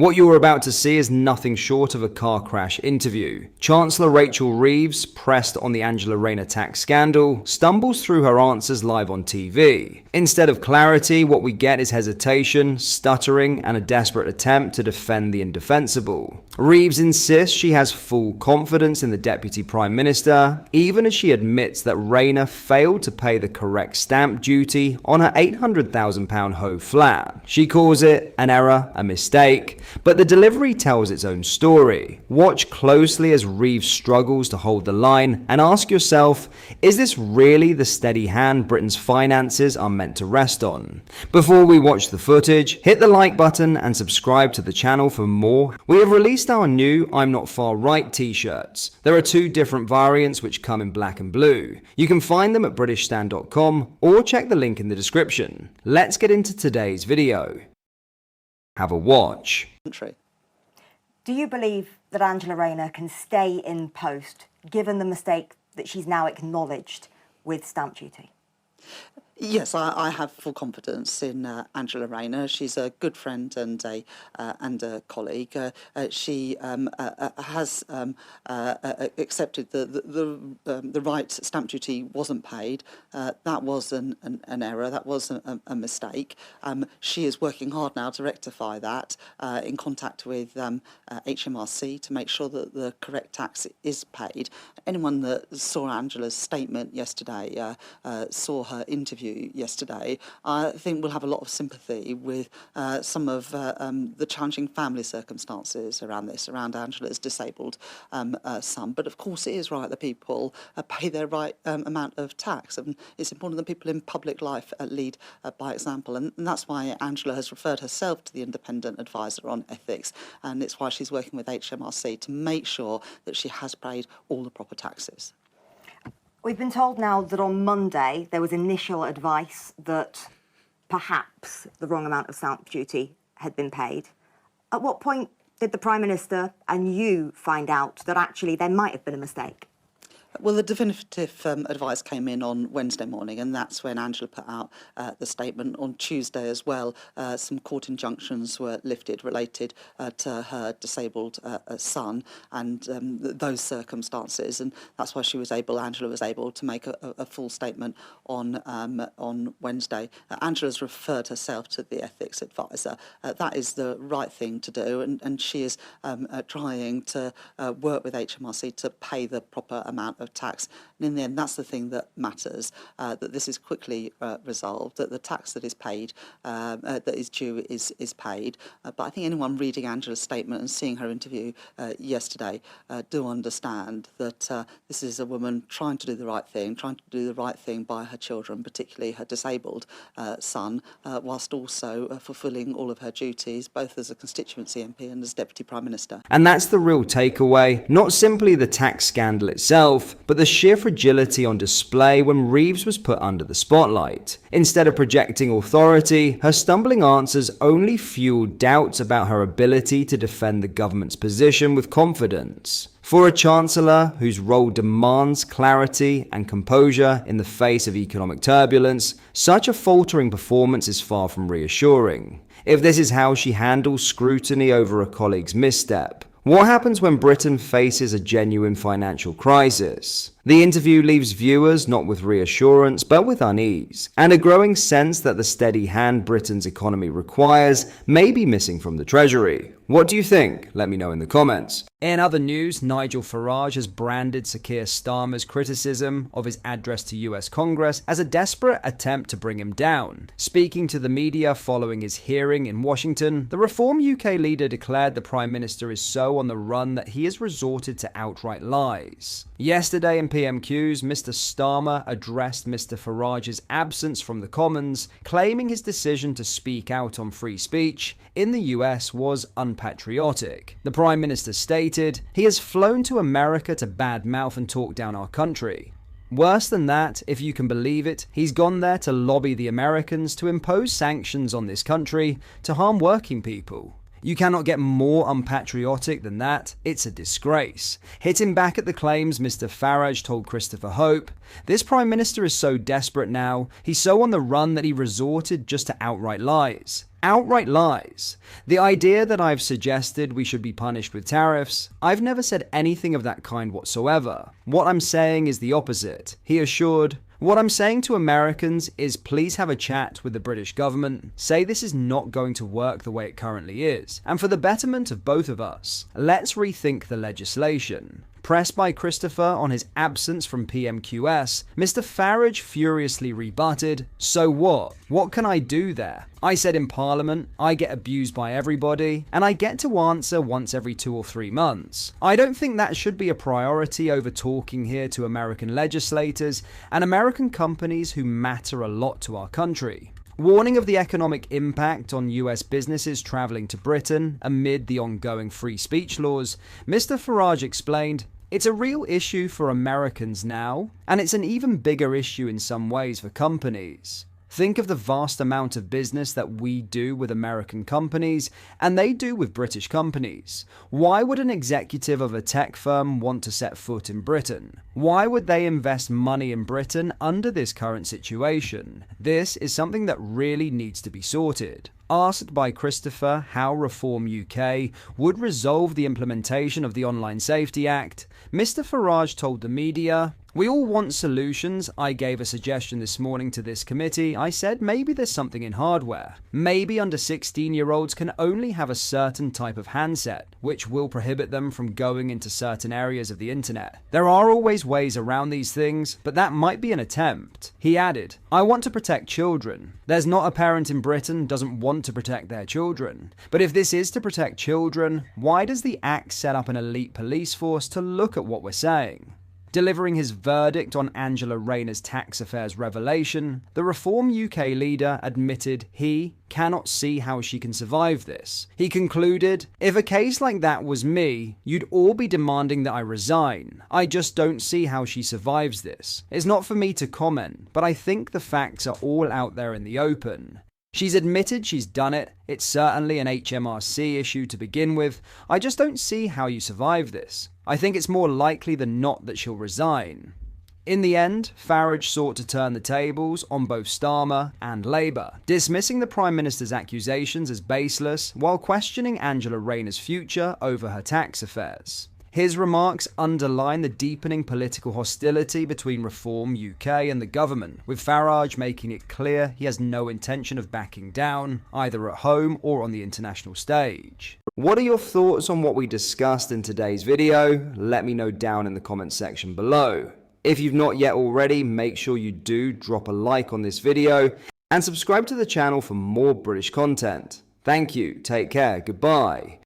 What you're about to see is nothing short of a car crash interview. Chancellor Rachel Reeves, pressed on the Angela Rayner tax scandal, stumbles through her answers live on TV. Instead of clarity, what we get is hesitation, stuttering, and a desperate attempt to defend the indefensible. Reeves insists she has full confidence in the Deputy Prime Minister, even as she admits that Rayner failed to pay the correct stamp duty on her £800,000 Hove flat. She calls it an error, a mistake, but the delivery tells its own story. Watch closely as Reeves struggles to hold the line and ask yourself, is this really the steady hand Britain's finances are meant to rest on? Before we watch the footage, hit the like button and subscribe to the channel for more. We have released our new I'm Not Far Right t-shirts. There are 2 different variants which come in black and blue. You can find them at britishstand.com or check the link in the description. Let's get into today's video. Have a watch. Do you believe that Angela Rayner can stay in post given the mistake that she's now acknowledged with stamp duty? Yes, I have full confidence in Angela Rayner. She's a good friend and a colleague. She has accepted the right stamp duty wasn't paid. That was an error. That was a mistake. She is working hard now to rectify that, in contact with HMRC to make sure that the correct tax is paid. Anyone that saw Angela's statement yesterday, saw her interview yesterday, I think we'll have a lot of sympathy with some of the challenging family circumstances around this, around Angela's disabled son. But of course it is right that people pay their right amount of tax, and it's important that people in public life lead by example, and that's why Angela has referred herself to the independent advisor on ethics, and it's why she's working with HMRC to make sure that she has paid all the proper taxes. We've been told now that on Monday there was initial advice that perhaps the wrong amount of stamp duty had been paid. At what point did the Prime Minister and you find out that actually there might have been a mistake? Well, the definitive advice came in on Wednesday morning, and that's when Angela put out the statement. On Tuesday as well, some court injunctions were lifted related to her disabled son and those circumstances, and that's why Angela was able to make a full statement on Wednesday. Angela's referred herself to the ethics advisor. That is the right thing to do, and she is trying to work with HMRC to pay the proper amount of tax. And in the end, that's the thing that matters, that this is quickly resolved, that the tax that is paid, that is due, is paid. But I think anyone reading Angela's statement and seeing her interview yesterday do understand that this is a woman trying to do the right thing by her children, particularly her disabled son, whilst also fulfilling all of her duties, both as a constituency MP and as Deputy Prime Minister. And that's the real takeaway, not simply the tax scandal itself, but the sheer fragility on display when Reeves was put under the spotlight. Instead of projecting authority, her stumbling answers only fueled doubts about her ability to defend the government's position with confidence. For a Chancellor whose role demands clarity and composure in the face of economic turbulence, such a faltering performance is far from reassuring. If this is how she handles scrutiny over a colleague's misstep, what happens when Britain faces a genuine financial crisis? The interview leaves viewers not with reassurance, but with unease, and a growing sense that the steady hand Britain's economy requires may be missing from the Treasury. What do you think? Let me know in the comments. In other news, Nigel Farage has branded Sir Keir Starmer's criticism of his address to US Congress as a desperate attempt to bring him down. Speaking to the media following his hearing in Washington, the Reform UK leader declared the Prime Minister is so on the run that he has resorted to outright lies. Yesterday in PMQs, Mr. Starmer addressed Mr. Farage's absence from the Commons, claiming his decision to speak out on free speech in the US was unpatriotic. The Prime Minister stated, "He has flown to America to badmouth and talk down our country. Worse than that, if you can believe it, he's gone there to lobby the Americans to impose sanctions on this country to harm working people. You cannot get more unpatriotic than that. It's a disgrace." Hitting back at the claims, Mr. Farage told Christopher Hope, "This Prime Minister is so desperate now, he's so on the run that he resorted just to outright lies. Outright lies. The idea that I've suggested we should be punished with tariffs, I've never said anything of that kind whatsoever. What I'm saying is the opposite, he assured. What I'm saying to Americans is please have a chat with the British government, say this is not going to work the way it currently is, and for the betterment of both of us, let's rethink the legislation. Pressed by Christopher on his absence from PMQS, Mr. Farage furiously rebutted, "So what? What can I do there? I said in Parliament, I get abused by everybody, and I get to answer once every 2 or 3 months. I don't think that should be a priority over talking here to American legislators and American companies who matter a lot to our country." Warning of the economic impact on US businesses travelling to Britain amid the ongoing free speech laws, Mr. Farage explained, "It's a real issue for Americans now, and it's an even bigger issue in some ways for companies. Think of the vast amount of business that we do with American companies, and they do with British companies. Why would an executive of a tech firm want to set foot in Britain? Why would they invest money in Britain under this current situation? This is something that really needs to be sorted." Asked by Christopher how Reform UK would resolve the implementation of the Online Safety Act, Mr. Farage told the media, "We all want solutions. I gave a suggestion this morning to this committee. I said maybe there's something in hardware. Maybe under 16-year-olds can only have a certain type of handset, which will prohibit them from going into certain areas of the internet. There are always ways around these things, but that might be an attempt." He added, "I want to protect children. There's not a parent in Britain doesn't want to protect their children. But if this is to protect children, why does the Act set up an elite police force to look at what we're saying?" Delivering his verdict on Angela Rayner's tax affairs revelation, the Reform UK leader admitted he cannot see how she can survive this. He concluded, "If a case like that was me, you'd all be demanding that I resign. I just don't see how she survives this. It's not for me to comment, but I think the facts are all out there in the open. She's admitted she's done it. It's certainly an HMRC issue to begin with. I just don't see how you survive this. I think it's more likely than not that she'll resign." In the end, Farage sought to turn the tables on both Starmer and Labour, dismissing the Prime Minister's accusations as baseless while questioning Angela Rayner's future over her tax affairs. His remarks underline the deepening political hostility between Reform UK and the government, with Farage making it clear he has no intention of backing down, either at home or on the international stage. What are your thoughts on what we discussed in today's video? Let me know down in the comments section below. If you've not yet already, make sure you do drop a like on this video and subscribe to the channel for more British content. Thank you, take care, goodbye.